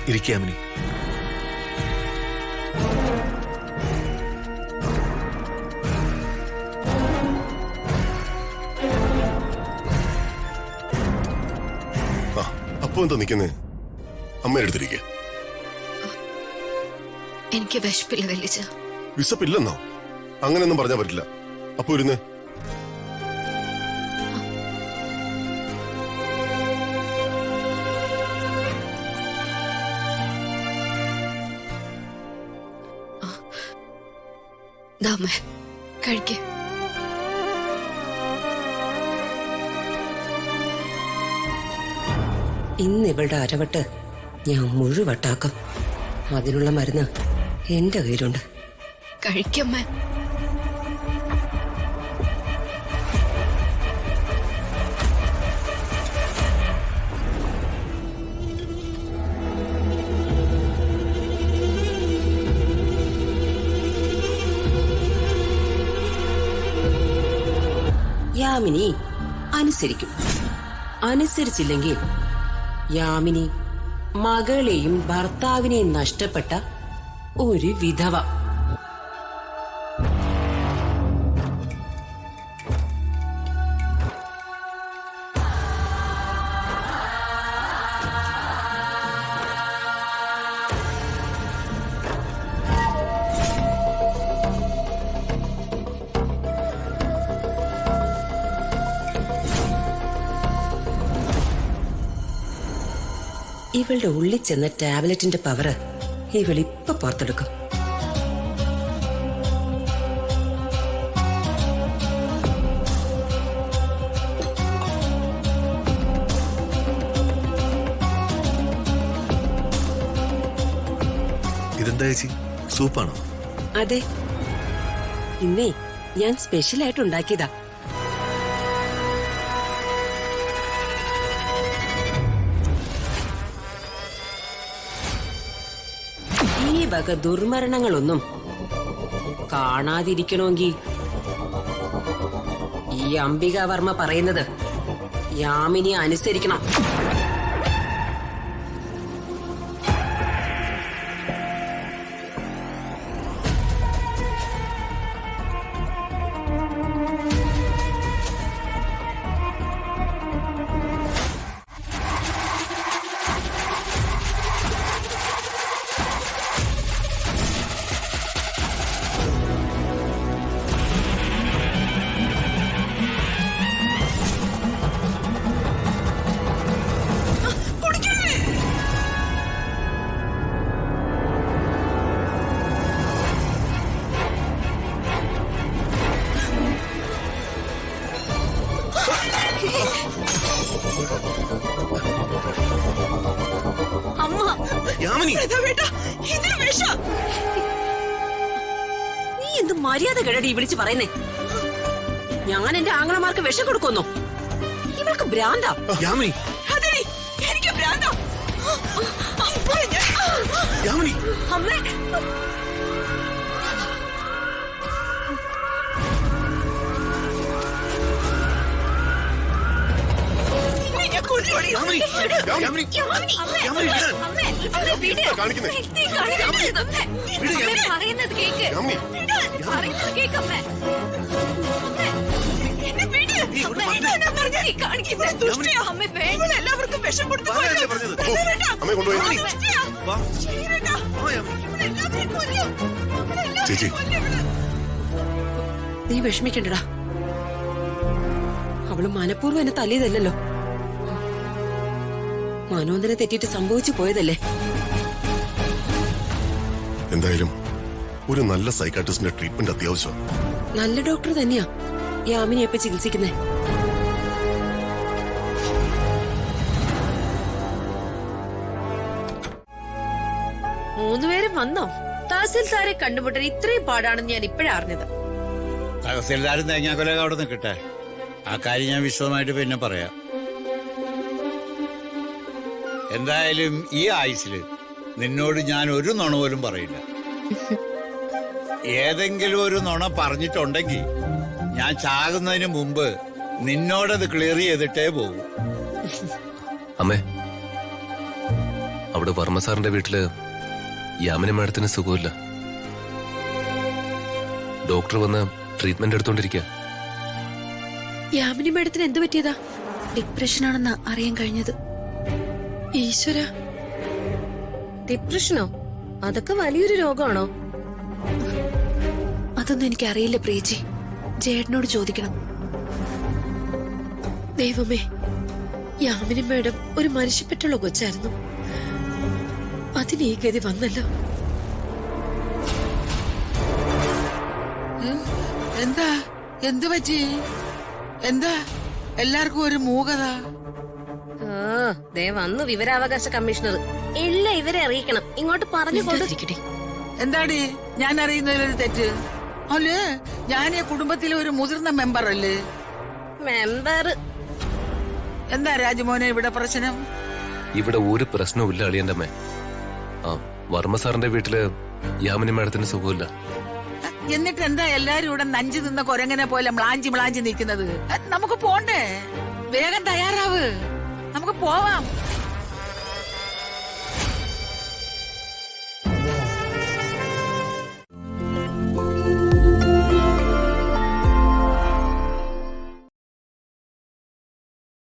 ഇരിക്കാമിനി. അപ്പൊ എന്താ നിക്കുന്നേ? അമ്മ എടുത്തിരിക്കുക. എനിക്ക് വിശപ്പില്ല വലിച്ച. വിശപ്പില്ലെന്നോ? അങ്ങനെയൊന്നും പറഞ്ഞാ പറ്റില്ല. അപ്പൊ ഇരുന്ന്. കഴിക്കേ. ഇന്ന് ഇവളുടെ അരവട്ട് ഞാൻ മുഴുവട്ടാക്കും. അതിനുള്ള മരുന്ന് എന്റെ കയ്യിലുണ്ട്. കഴിക്കമ്മ. യാമിനി അനുസരിക്കും. അനുസരിച്ചില്ലെങ്കിൽ യാമിനി മകളെയും ഭർത്താവിനെയും നഷ്ടപ്പെട്ട ഒരു വിധവ. ഇവളുടെ ഉള്ളിൽ ചെന്ന ടാബ്ലറ്റിന്റെ പവറ് ഇവളിപ്പൊ പുറത്തെടുക്കും. ഇതെന്താ ചേച്ചി, സൂപ്പാണോ? അതെ, ഇന്നേ ഞാൻ സ്പെഷ്യലായിട്ട് ഉണ്ടാക്കിയതാ. ഈ വക ദുർമരണങ്ങളൊന്നും കാണാതിരിക്കണമെങ്കിൽ ഈ അംബികാവർമ്മ പറയുന്നത് യാമിനി അനുസരിക്കണം. നീ എന്ത് മര്യാദ കേടടി വിളിച്ച് പറയുന്നേ? ഞാൻ എന്റെ ആങ്ങളമാർക്ക് വിഷം കൊടുക്കുന്നു. ഇവൾക്ക് ഭ്രാന്താ. എനിക്ക് ഭ്രാന്താ. അമ്മേ, പറയുന്നത് കേക്ക്. എല്ലാവർക്കും വിഷം കൊടുത്തു. നീ വിഷമിക്കണ്ടടാ. അവള് മനഃപൂർവ്വം എന്നെ തല്ലിയതല്ലോ. മനോന്തനെ തെറ്റിട്ട് സംഭവിച്ചു പോയതല്ലേ. എന്തായാലും ഒരു നല്ല സൈക്കാട്രിസ്റ്റിന്റെ ട്രീറ്റ്മെന്റ് അത്യാവശ്യം. നല്ല ഡോക്ടർ തന്നെയാ യാമിനെ ഇപ്പൊ ചികിത്സിക്കുന്നേ. മൂന്നുപേരും വന്നോ? തഹസിൽദാരെ കണ്ടുമുട്ടാൻ ഇത്രയും പാടാണെന്ന് ഞാൻ ഇപ്പോഴാ അറിഞ്ഞത്. തഹസിൽദാരും തേങ്ങാക്കൊലൊക്കെ അവിടെ നിൽക്കട്ടെ, ആ കാര്യം ഞാൻ വിശദമായിട്ട് പിന്നെ പറയാം. എന്തായാലും ഈ ആയുസില് നിന്നോട് ഞാൻ ഒരു നുണ പോലും പറയില്ല. ഏതെങ്കിലും ഒരു നുണ പറഞ്ഞിട്ടുണ്ടെങ്കിൽ ഞാൻ ചാകുന്നതിന് മുമ്പ് നിന്നോടത് ക്ലിയർ ചെയ്തിട്ടേ പോകും. അമ്മേ, അവിടെ അവിടെ വർമ്മ സാറിന്റെ വീട്ടില് യാമിനി മാഡത്തിന് സുഖമില്ല. ഡോക്ടർ വന്ന് ട്രീറ്റ്മെന്റ് എടുത്തോണ്ടിരിക്കുക. യാമിനി മേഡത്തിന് എന്ത് പറ്റിയതാ? ഡിപ്രഷൻ ആണെന്ന് അറിയാൻ കഴിഞ്ഞത്. ഈശ്വര, ഡിപ്രഷനോ? അതൊക്കെ വലിയൊരു രോഗമാണോ? അതൊന്നും എനിക്കറിയില്ല പ്രിയജി, ജേട്ടനോട് ചോദിക്കണം. ദൈവമേ, യാമിനി മേഡം ഒരു മനുഷ്യപ്പെട്ടുള്ള കൊച്ചായിരുന്നു. അതിന് ഈ ഗതി വന്നല്ലോ. എന്താ എന്ത് പറ്റി? എന്താ എല്ലാവർക്കും ഒരു മൂകത? ദേ വന്നു വിവരാവകാശ കമ്മീഷണർ. എല്ലാം ഇവരെ അറിയിക്കണം. ഇങ്ങോട്ട് പറഞ്ഞു കൊടുക്കട്ടെ. എന്താടി ഞാൻ അറിയുന്നതിലൊരു തെറ്റ്? അല്ലേ, ഞാൻ ഈ കുടുംബത്തിലെ ഒരു മുതിർന്ന മെമ്പർ അല്ലേ? മെമ്പർ എന്താ രാജമോനെ ഇവിടെ പ്രശ്നം? ഇവിടെ ഒരു പ്രശ്നവും ഇല്ല അളിയന്റെ അമ്മ. ആ വർമ്മ സാറിന്റെ വീട്ടില് യാമിനി മാഡത്തിന് സുഖമില്ല. എന്നിട്ട് എന്താ എല്ലാരും ഇവിടെ നഞ്ചു നിന്ന കൊരങ്ങനെ പോലെ മ്ലാഞ്ചി നിൽക്കുന്നത്? നമുക്ക് പോണ്ടേ? വേഗം തയ്യാറാവ്, നമുക്ക് പോവാം.